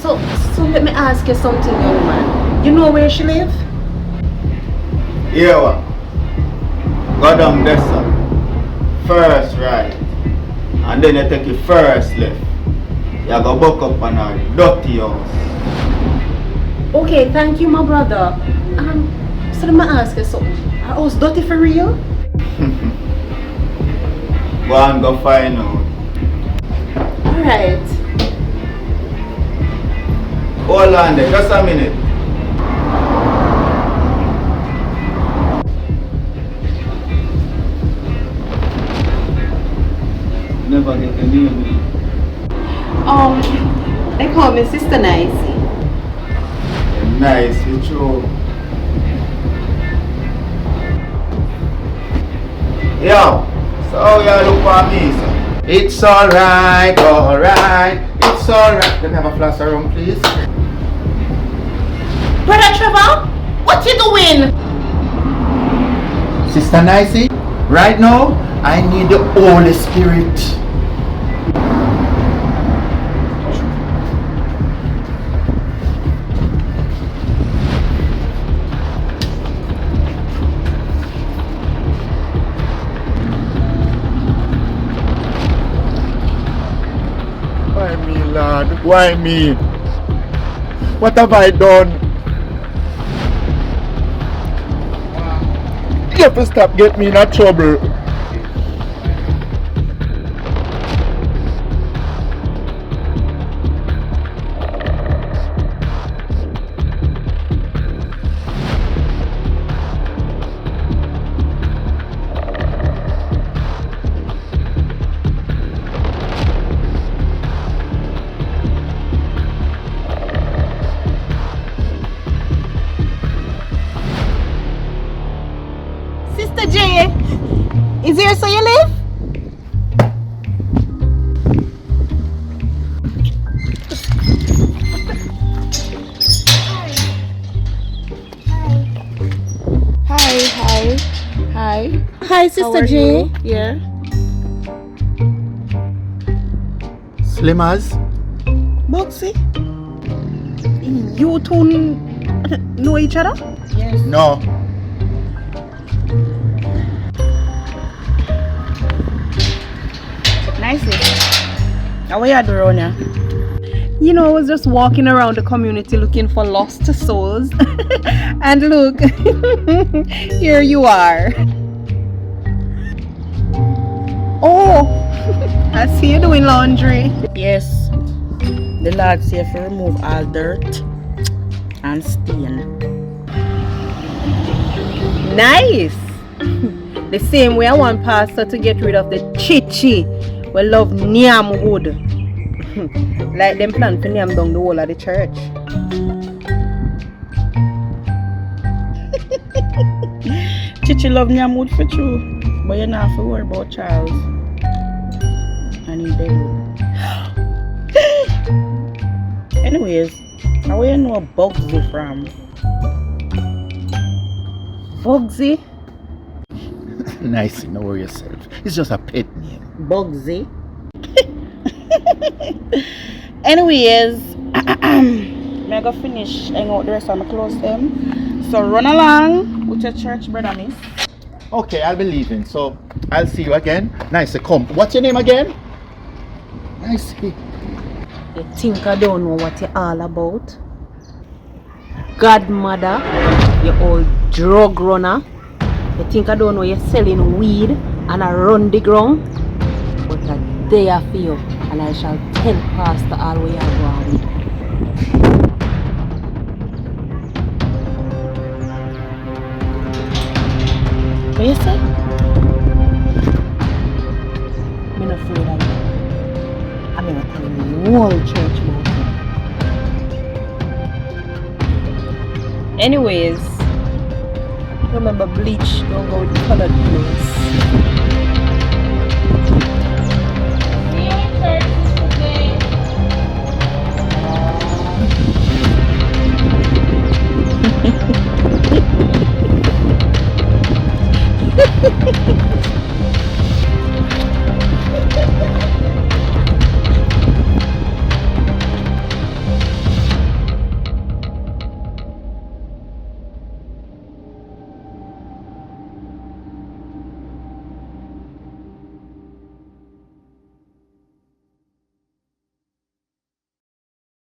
So let me ask you something, young man. You know where she live? Yeah, what? Go down there, sir. First right. And then you take your first left. You go back up on a dirty house. Okay, thank you, my brother. So let me ask you something. Are house dirty for real? Go and go find out. Alright. Hold on there, just a minute. Never get the name. They call me Sister Nicey. Nice, it's true. Yo, so how you look for me, sir? It's alright, it's alright. Let me have a flash around, please. Brother Trevor, what you doing? Sister Nicey, right now, I need the Holy Spirit. Why me, Lord? Why me? What have I done? You have to stop getting me in that trouble. Sister J, is here so you live? Hi, Sister J. Yeah. Slimmers? Boxy, you two know each other? Yes. No. Nicely. How are you doing here? You know, I was just walking around the community looking for lost souls. And look, here you are. Oh, I see you doing laundry. Yes. The Lord say to remove all dirt and stain. Nice. The same way I want pastor to get rid of the chichi. We love Niam wood. Like them plan for Niam down the whole of the church. Chichi love me mood for true. But you not have to worry about Charles. And him dead. Anyways, how you know Bugsy from? Bugsy? Nice, know yourself. It's just a pet name. Bugsy. Anyways, I'm gonna finish hang out the rest of my clothes them. So run along with your church, brother miss. Okay, I'll be leaving, so I'll see you again. Nice to come. What's your name again? Nice. You think I don't know what you're all about? Godmother, you old drug runner. You think I don't know you're selling weed and I run the ground? But I dare for you, and I shall tell Pastor all where you're going with. What you say? I'm not afraid of you. I'm going to tell the whole church about it. Anyways, remember bleach, don't go with colored clothes.